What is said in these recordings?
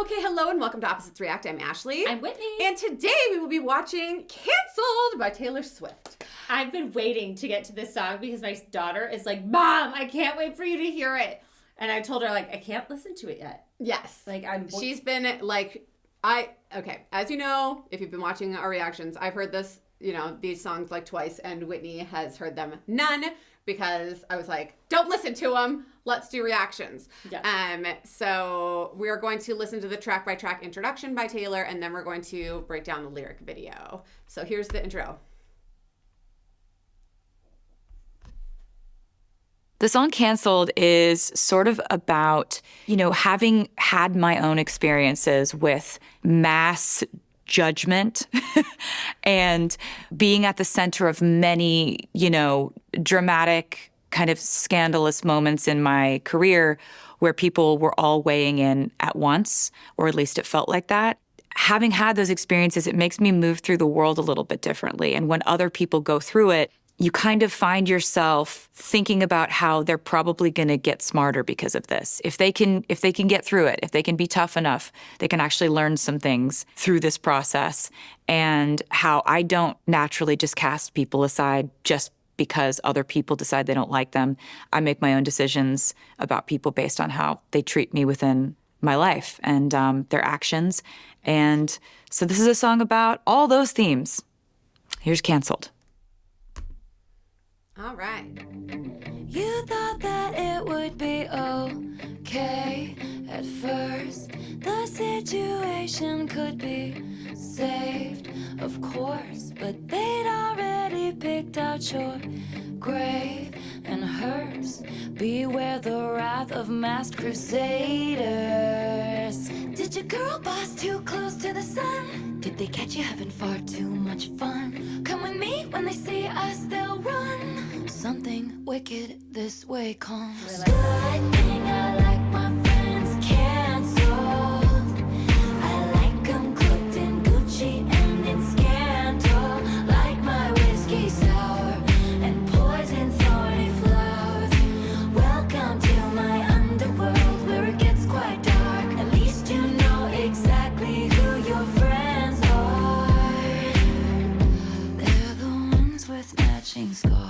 Okay, hello and welcome to Opposites React. I'm Ashley. I'm Whitney. And today we will be watching Cancelled by Taylor Swift. I've been waiting to get to this song because my daughter is like, Mom, I can't wait for you to hear it. And I told her, like, I can't listen to it yet. Yes. Like, She's been, like, okay, as you know, if you've been watching our reactions, I've heard this, these songs like twice, and Whitney has heard them none because I was like, don't listen to them. Let's do reactions. Yeah. So we're going to listen to the track-by-track introduction by Taylor, and then we're going to break down the lyric video. So here's the intro. The song Cancelled is sort of about, having had my own experiences with mass judgment and being at the center of many, dramatic, kind of scandalous moments in my career where people were all weighing in at once, or at least it felt like that. Having had those experiences, it makes me move through the world a little bit differently. And when other people go through it, you kind of find yourself thinking about how they're probably going to get smarter because of this. If they can get through it, if they can be tough enough, they can actually learn some things through this process. And how I don't naturally just cast people aside just because other people decide they don't like them. I make my own decisions about people based on how they treat me within my life and their actions. And so this is a song about all those themes. Here's Cancelled. All right. You thought that it would be okay at first. The situation could be saved, of course, but they'd already picked out your grave and hers. Beware the wrath of masked crusaders. Did your girl boss too close to the sun? Did they catch you having far too much fun? Come with me, when they see us they'll run. Something wicked this way comes. Good thing I like my friends canceled. I like them cooked in Gucci and in scandal. Like my whiskey sour and poison thorny flowers. Welcome to my underworld where it gets quite dark. At least you know exactly who your friends are. They're the ones with matching scars.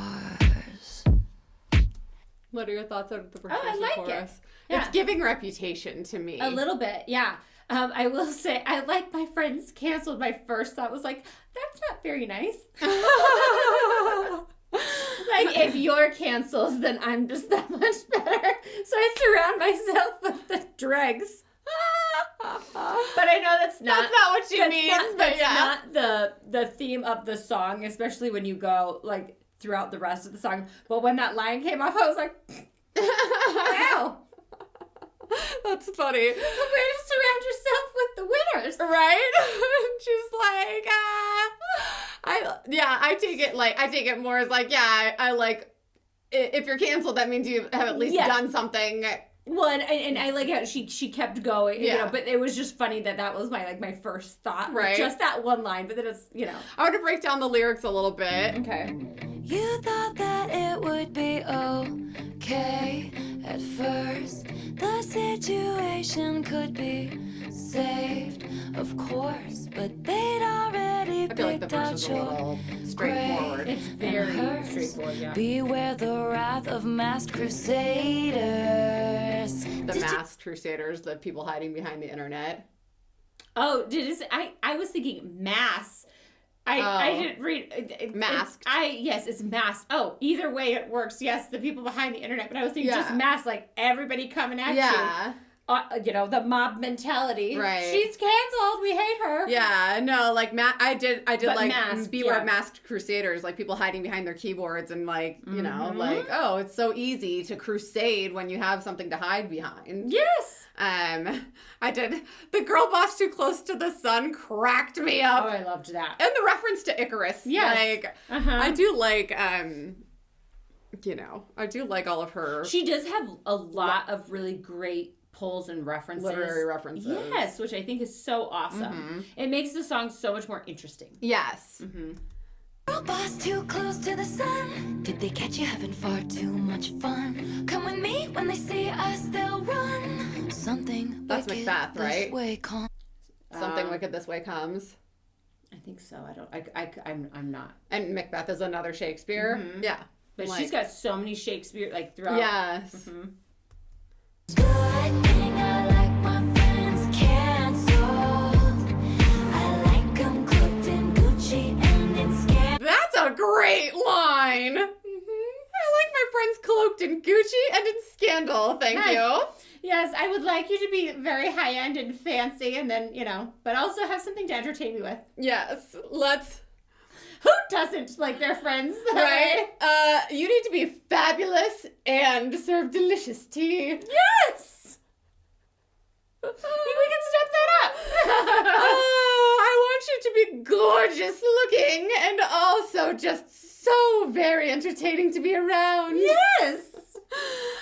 What are your thoughts on the first Oh, I like chorus? it. Yeah. It's giving Reputation to me. a little bit, yeah. I will say, I like my friends canceled. My first thought was like, that's not very nice. Like, if you're canceled, then I'm just that much better. So I surround myself with the dregs. But I know that's not what she means, but yeah. not the theme of the song, especially when you go, like, throughout the rest of the song. But when that line came off, I was like, wow. That's funny. Way to surround yourself with the winners. Right? She's like, I take it more as like, I like, if you're canceled, that means you have at least done something. Well, and I like how she kept going, but it was just funny that was my first thought. Right. Just that one line, but then it's, I want to break down the lyrics a little bit. Okay. You thought that it would be okay at first. The situation could be saved, of course, but they'd already I feel like the picked verse is out a your little straightforward. It's very hers. straightforward, yeah. Beware the wrath of masked crusaders. The masked crusaders, the people hiding behind the internet. Oh, I was thinking mass. I didn't read Masked. Yes, it's masked. Oh, either way it works. Yes, the people behind the internet, but I was thinking just mass, like everybody coming at you. The mob mentality. Right. She's canceled. We hate her. Yeah, no, like I did But like masked, beware of masked crusaders, like people hiding behind their keyboards and like, like, oh, it's so easy to crusade when you have something to hide behind. Yes. The girl boss too close to the sun cracked me up. Oh, I loved that. And the reference to Icarus. Yes. Like, I do like, I do like all of her. She does have a lot of really great pulls and references. Literary references. Yes, which I think is so awesome. It makes the song so much more interesting. Yes. Girl boss too close to the sun. Did they catch you having far too much fun? Come with me, when they see us they'll run. Something That's wicked Macbeth, this right? way comes. Something wicked this way comes. I think so. I'm not. And Macbeth is another Shakespeare. Yeah. But Like- she's got so many Shakespeare like throughout. Yes. Good thing I like my friends canceled. I like 'em cooked in Gucci and in scam. That's a great line. I like my friends cloaked in Gucci and in scandal. Thank Hi. you. Yes, I would like you to be very high end and fancy, and then but also have something to entertain me with. Yes. Let's. Who doesn't like their friends? that Right. way? You need to be fabulous and serve delicious tea. Yes. I think we can step that up. Oh, I want you to be gorgeous looking and also just so very entertaining to be around. Yes.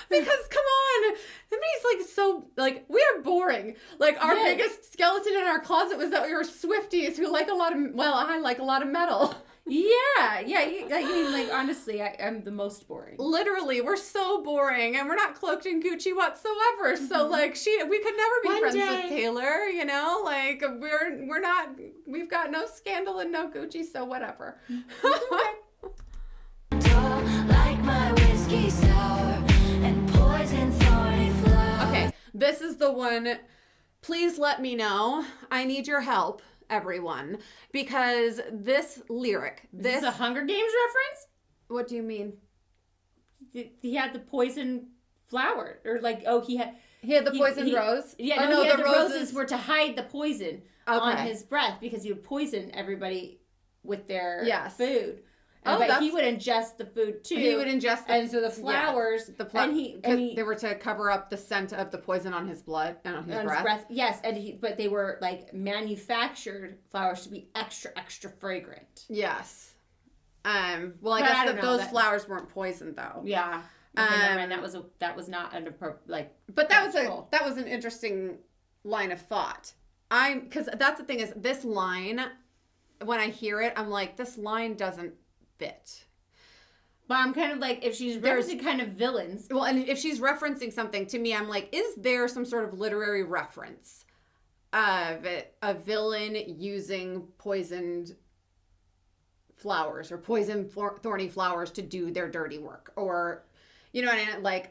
Because come on, everybody's like so like we are boring. Like our Yes. biggest skeleton in our closet was that we were Swifties who like a lot of I like a lot of metal. Yeah. I mean, like honestly, I'm the most boring. Literally, we're so boring and we're not cloaked in Gucci whatsoever. So like we could never be One friends day. with Taylor, like we're not we've got no scandal and no Gucci, so whatever. Like my whiskey sour and poison thorny flower. Okay, this is the one. Please let me know. I need your help, everyone, because this lyric, Is this this a Hunger Games reference? what do you mean? He had the poison flower, or like he had. He had the poison rose. Yeah, Oh, no, the roses were to hide the poison on Okay. his breath because he would poison everybody with their Yes. food. Oh, But that's- he would ingest the food too. He would ingest the, and so the flowers. the and he they were to cover up the scent of the poison on his blood and on his breath. Yes, but they were like manufactured flowers to be extra fragrant. Yes. Well, I But I guess don't know, those that- flowers weren't poisoned though. Yeah. Okay, never mind. That was not an appropriate But that practical. was an interesting line of thought. Because that's the thing is this line, when I hear it, I'm like, this line doesn't fit. But I'm kind of like, if she's referencing kind of villains. Well, and if she's referencing something to me, I'm like, is there some sort of literary reference of a villain using poisoned flowers or thorny flowers to do their dirty work? Or, you know what I mean? Like,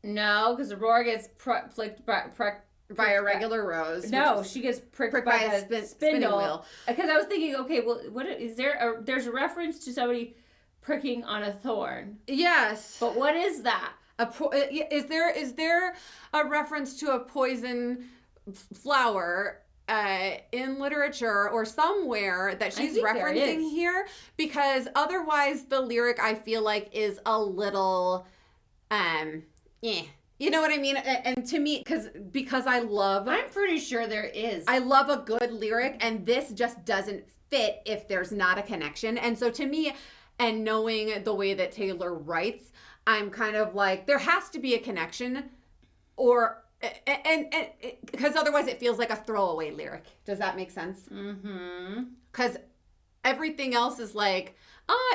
No, because Aurora gets pricked by a regular rose. No, which is she gets pricked pricked by by a the spinning spindle. wheel. Because I was thinking, okay, well, what is there? There's a reference to somebody pricking on a thorn, Yes. but what is that? Is there a reference to a poison flower in literature or somewhere that she's think there referencing is. here? Because otherwise the lyric I feel like is a little you know what I mean? And to me, because I love I'm pretty sure there is. I love a good lyric, and this just doesn't fit if there's not a connection. And so to me, and knowing the way that Taylor writes, I'm kind of like, there has to be a connection, or and because otherwise it feels like a throwaway lyric. Does that make sense? Mm-hmm. Because everything else is like,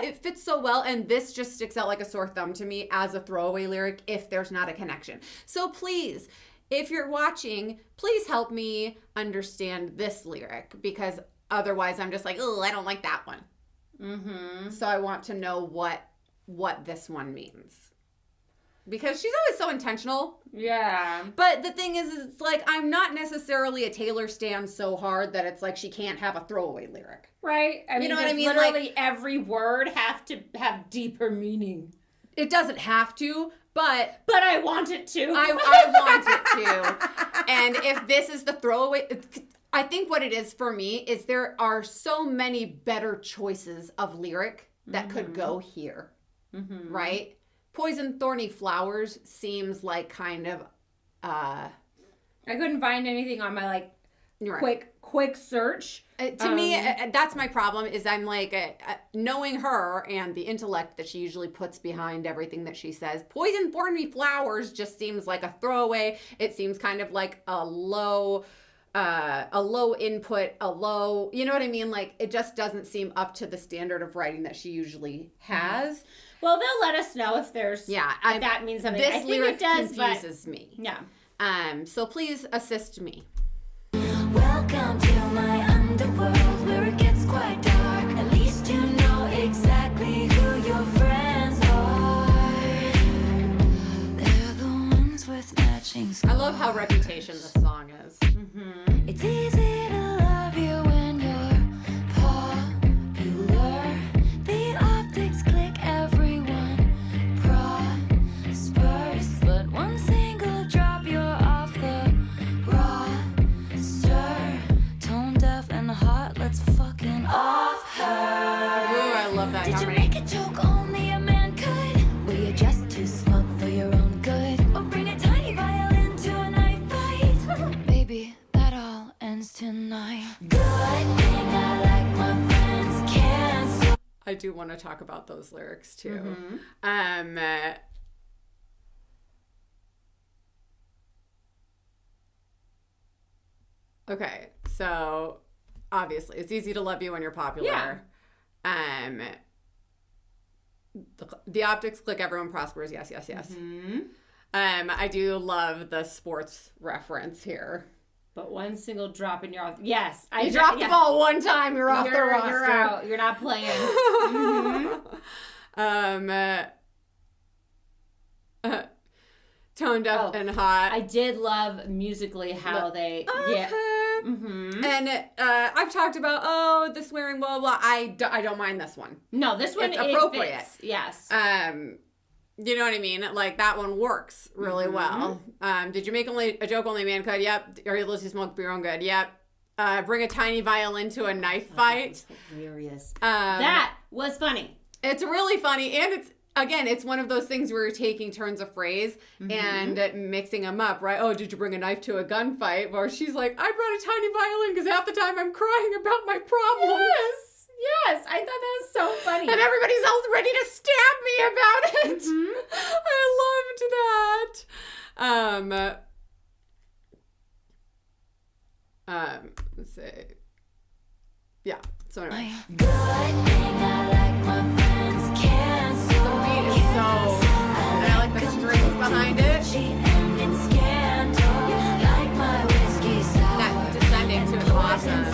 it fits so well, and this just sticks out like a sore thumb to me as a throwaway lyric if there's not a connection. So please, if you're watching, please help me understand this lyric, because otherwise I'm just like, oh, I don't like that one. Mm-hmm. So I want to know what this one means. Because she's always so intentional. Yeah. But the thing is it's like, I'm not necessarily a Taylor stan so hard that it's like she can't have a throwaway lyric. Right. I mean, know what I does mean? literally every word have to have deeper meaning. It doesn't have to, but But I want it to. I want it to. And if this is the throwaway, I think what it is for me is there are so many better choices of lyric that could go here, right? Poison thorny flowers seems like kind of I couldn't find anything on my right. quick search. To me, that's my problem, is I'm like, knowing her and the intellect that she usually puts behind everything that she says, poison thorny flowers just seems like a throwaway. It seems kind of like a low input, you know what I mean? Like, it just doesn't seem up to the standard of writing that she usually has. Well, they'll let us know if there's Yeah, if that means something. This I think lyric it does, confuses me. Yeah. So please assist me. Welcome to my underworld where it gets quite dark. At least you know exactly who your friends are. They're the ones with matching I love how Reputation this song is. It's easy to love you when you're popular. The optics click, everyone prospers. But one single drop, you're off the roster. Tone deaf and hot, let's fucking off her. Ooh, I love that Did you harmony. make a joke only a man could? Were you just too smug for your own good? Or bring a tiny violin to a knife fight? Baby, that all ends tonight. Good thing I like my friends cancel. I do want to talk about those lyrics too. Okay, so obviously it's easy to love you when you're popular. The optics click, everyone prospers. Yes, yes, yes. I do love the sports reference here. But one single drop and you're off. Yes. You dropped the ball one time, you're off the roster. You're out. You're not playing. Toned up and hot. I did love musically how they... Yeah. And I've talked about, the swearing, blah, blah, blah. I don't mind this one. No, this one It's appropriate. Fits. Yes. You know what I mean? Like, that one works really well. Did you make a joke only a man could? Yep. Are you able to smoke beer on good? Yep. Bring a tiny violin to a knife fight. Hilarious. That was funny. It's really funny, and it's one of those things where you're taking turns of phrase and mixing them up, right? Oh, did you bring a knife to a gunfight? Or she's like, I brought a tiny violin because half the time I'm crying about my problems. Yes, I thought that was so funny. And everybody's all ready to stab me about it. I loved that. Let's see. Yeah. So anyway. Good thing I like my friends cancel. The beat is so, and I like the strings behind it. Like my whiskey sour. That descending to is awesome.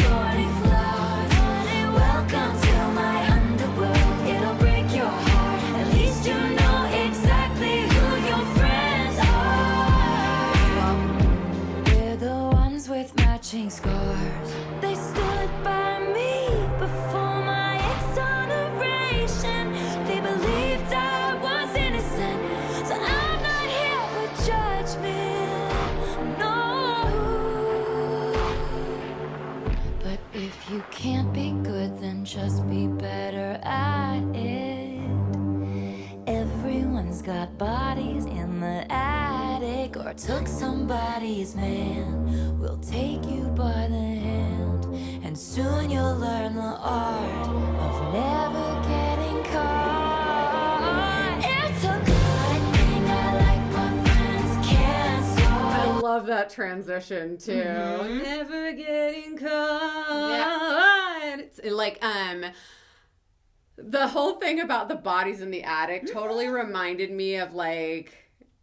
Welcome to my underworld. It'll break your heart. At least you know exactly who your friends are. We're the ones with matching scars. They stood by me before my exoneration. They believed I was innocent, so I'm not here for judgment. No. But if you can't be good, then just be better at it. Everyone's got bodies in the attic, or took somebody's man. We'll take you by the hand, and soon you'll learn the art of never getting caught. It's a good thing I like my friends cancel. I love that transition too. Never getting caught. It's like the whole thing about the bodies in the attic totally reminded me of like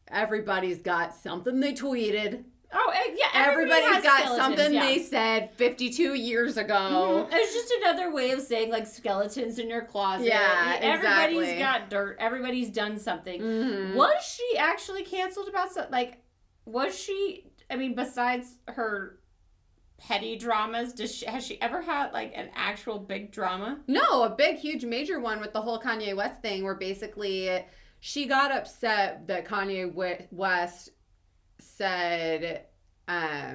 everybody's got something they tweeted. Oh, yeah. Everybody's got something they they said 52 years ago. It's just another way of saying like skeletons in your closet. Yeah, Everybody's exactly. got dirt. Everybody's done something. Was she actually canceled about something? Like, was she? I mean, besides her petty dramas, has she ever had like an actual big drama? No, a big, huge, major one with the whole Kanye West thing, where basically she got upset that Kanye West said, I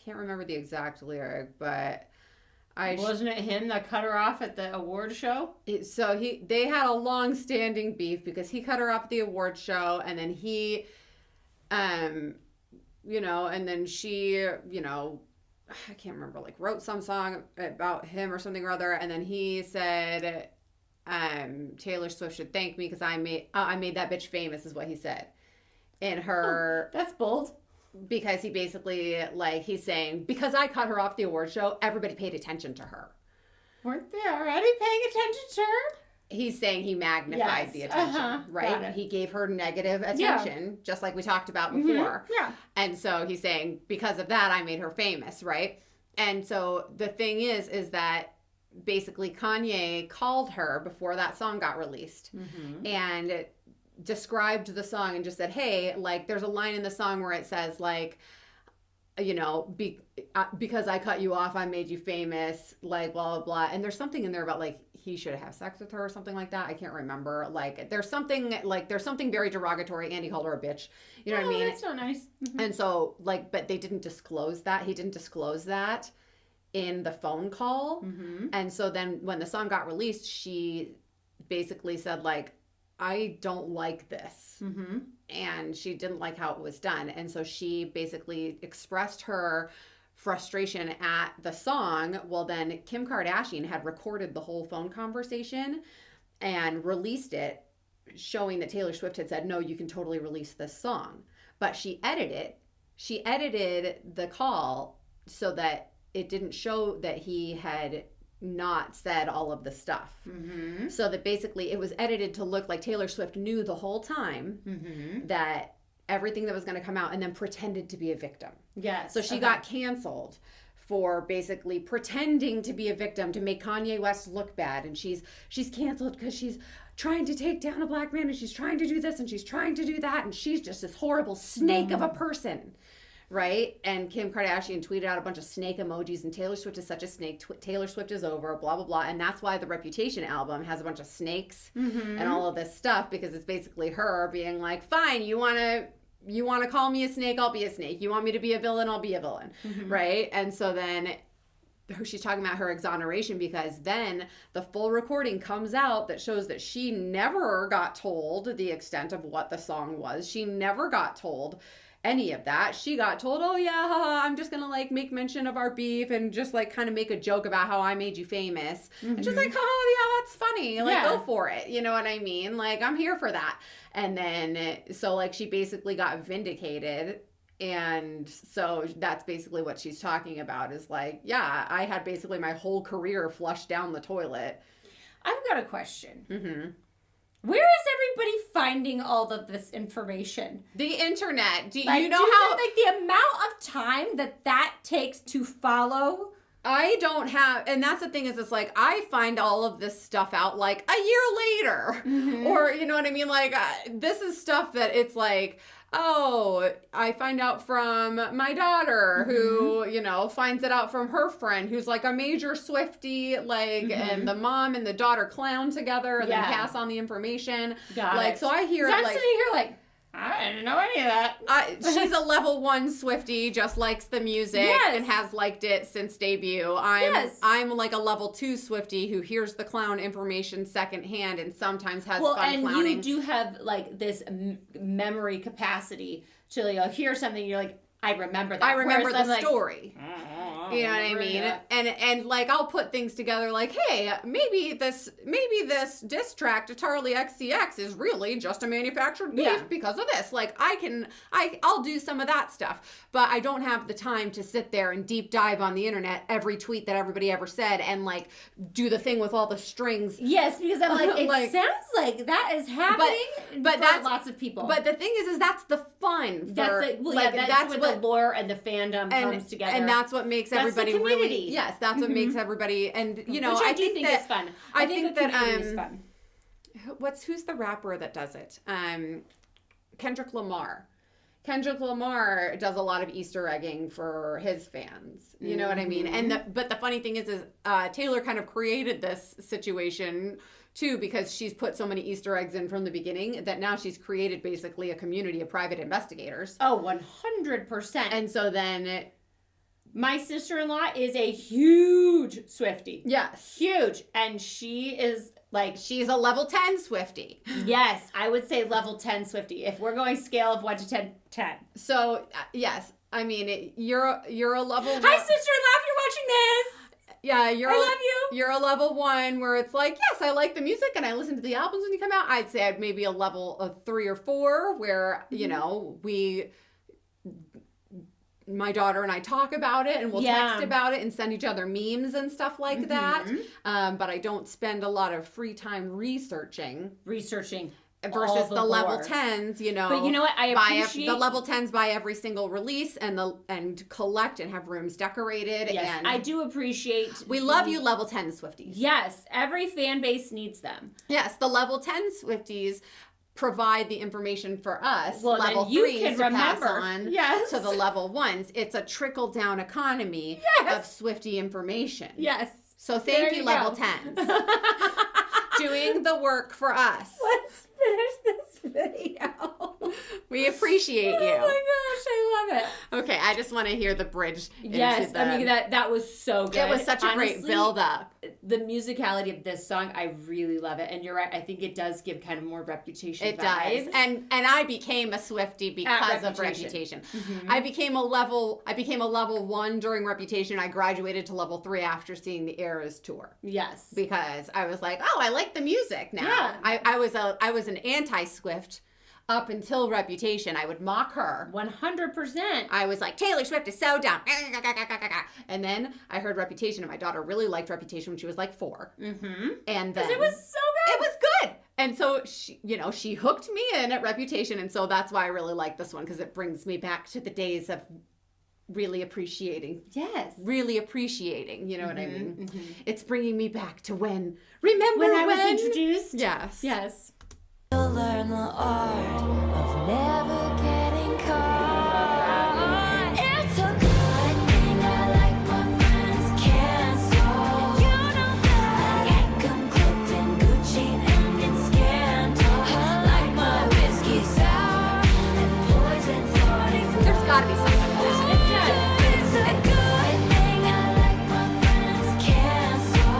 can't remember the exact lyric, but Wasn't it him that cut her off at the award show? So they had a long-standing beef because he cut her off at the award show, and then he, and then she, I can't remember, like wrote some song about him or something or other, and then he said, Taylor Swift should thank me because I made that bitch famous, is what he said. And her, That's bold. because he basically, like, he's saying, because I cut her off the award show, everybody paid attention to her. Weren't they already paying attention to her? He's saying he magnified the attention, right? He gave her negative attention, just like we talked about before. Yeah. And so he's saying, because of that, I made her famous, right? And so the thing is that basically Kanye called her before that song got released and described the song and just said, hey, like, there's a line in the song where it says, like, you know, because I cut you off, I made you famous, like, blah, blah, blah. And there's something in there about, like, he should have sex with her or something like that. I can't remember. Like, there's something very derogatory. Andy called her a bitch. You know what I mean? That's not nice. And so, like, but they didn't disclose that. He didn't disclose that in the phone call. And so then when the song got released, she basically said, like, I don't like this. And she didn't like how it was done. And so she basically expressed her frustration at the song. Well, then Kim Kardashian had recorded the whole phone conversation and released it, showing that Taylor Swift had said, no, you can totally release this song. But she edited the call so that it didn't show that he had not said all of the stuff. So that basically it was edited to look like Taylor Swift knew the whole time that everything that was going to come out, and then pretended to be a victim. Yes. So she got canceled for basically pretending to be a victim to make Kanye West look bad. And she's canceled because she's trying to take down a black man, and she's trying to do this and she's trying to do that, and she's just this horrible snake of a person. Right? And Kim Kardashian tweeted out a bunch of snake emojis, and Taylor Swift is such a snake. Taylor Swift is over, blah, blah, blah. And that's why the Reputation album has a bunch of snakes and all of this stuff, because it's basically her being like, fine, you want to call me a snake, I'll be a snake. You want me to be a villain, I'll be a villain. Right? And so then she's talking about her exoneration, because then the full recording comes out that shows that she never got told the extent of what the song was. She never got told any of that. She got told, oh yeah, haha, I'm just gonna like make mention of our beef and just like kind of make a joke about how I made you famous. And she's like, oh yeah, that's funny, like go for it, you know what I mean, like I'm here for that. And then so like she basically got vindicated. And so that's basically what she's talking about, is like, yeah, I had basically my whole career flushed down the toilet. I've got a question. Where is everybody finding all of this information? The internet. Do like, you know how... like the amount of time that takes to follow? I don't have... And that's the thing, is it's like, I find all of this stuff out like a year later. Or, you know what I mean? Like, this is stuff that it's like... Oh, I find out from my daughter who, you know, finds it out from her friend who's like a major Swiftie, like, and the mom and the daughter clown together and then pass on the information. Got it. So I hear I'm like... sitting here like, I didn't know any of that. She's a level 1 Swiftie, just likes the music and has liked it since debut. I'm like a level 2 Swiftie who hears the clown information secondhand and sometimes has fun clowning. Well, and you do have like this memory capacity to hear something, you're like, I remember that. I remember the like, story. You know what I mean? And like I'll put things together like, hey, maybe this diss track to Charlie XCX is really just a manufactured beef because of this. Like I'll do some of that stuff, but I don't have the time to sit there and deep dive on the internet every tweet that everybody ever said and like do the thing with all the strings. Yes, because I'm like, it sounds like that is happening but for that's lots of people. But the thing is that's the fun. That's where the lore and the fandom comes together. And that's what makes everybody really, yes, that's what makes everybody, and you know, which I think that is fun. I think that is fun. Who's the rapper that does it? Kendrick Lamar. Kendrick Lamar does a lot of Easter egging for his fans. You know what I mean? And but the funny thing is Taylor kind of created this situation too, because she's put so many Easter eggs in from the beginning that now she's created basically a community of private investigators. Oh, 100%. And so then my sister-in-law is a huge Swiftie. Yes. Huge. And she is like... She's a level 10 Swiftie. Yes, I would say level 10 Swiftie. If we're going scale of 1 to 10, 10. So, yes. I mean, you're a level... Hi, sister-in-law, if you're watching this! Yeah, I love you. You're a level 1 where it's like, yes, I like the music and I listen to the albums when they come out. I'd say I'd maybe a level of 3 or 4 where, you know, we my daughter and I talk about it, and we'll text about it and send each other memes and stuff like that. But I don't spend a lot of free time researching versus the level 10s, you know. But you know what? I appreciate the level 10s buy every single release and collect and have rooms decorated. Yes, and I do appreciate. We love you, level 10 Swifties. Yes, every fan base needs them. Yes, the level 10 Swifties provide the information for us. Well, level then you 3s can to remember. pass on to the level 1s. It's a trickle down economy of Swiftie information. Yes. So thank There you, you level go. 10s. Doing the work for us. Let's finish this video. We appreciate you. Oh my gosh, I love it. Okay, I just want to hear the bridge. Yes, into I mean that was so good. It was such a great Honestly, build up. The musicality of this song, I really love it. And you're right, I think it does give kind of more Reputation It vibes. does, and I became a Swiftie because of Reputation. Reputation. I became a level 1 during Reputation. I graduated to level 3 after seeing the Eras tour. Yes. Because I was like, oh, I like the music now. Yeah. I was an anti-Swift up until Reputation. I would mock her. 100%. I was like, Taylor Swift is so dumb. And then I heard Reputation, and my daughter really liked Reputation when she was like 4. Mm-hmm. And then Because it was so good. it was good. And so she hooked me in at Reputation, and so that's why I really like this one, because it brings me back to the days of really appreciating. Yes. Really appreciating, you know what I mean? Mm-hmm. It's bringing me back to when I was introduced. Yes. Yes. You'll learn the art of never getting caught. It's a good thing I like my friends cancel. You know that I like them cloaked in Gucci and in scandal. Like my whiskey sour and poison 44. There's gotta be something. It's a good thing I like my friends cancel.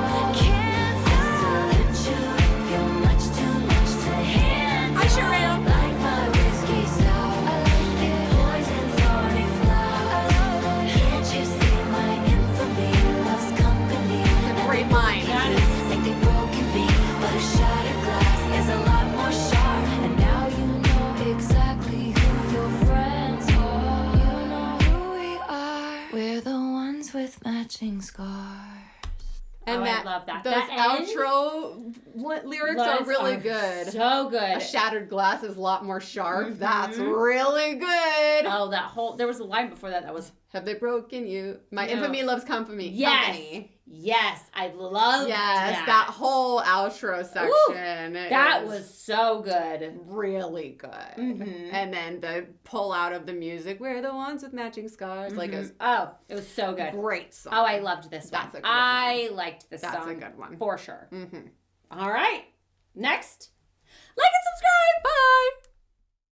Excellent you if you're much too much to handle. I sure am. Like my whiskey sour, I like it. Poison thorny flowers. Can't you see my infamy loves company? Great line. Like they broken me, but a shattered glass is a lot more sharp. And now you know exactly who your friends are. You know who we are. We're the ones with matching scars. And Oh, I love that. Those That end? outro lyrics are Lines really are good. So good. A shattered glass is a lot more sharp. That's really good. Oh, there was a line before that was. Have they broken you? My No. infamy loves company. Yes. Company. Yes. I love That whole outro section. That is was so good. really good. Mhm. And then the pull out of the music, we're the ones with matching scars. Like, it was Oh, it was so a good. great song. Oh, I loved this one. That's a good I liked this That's song. a good one. For sure. Mm-hmm. All right. Next. Like and subscribe. Bye.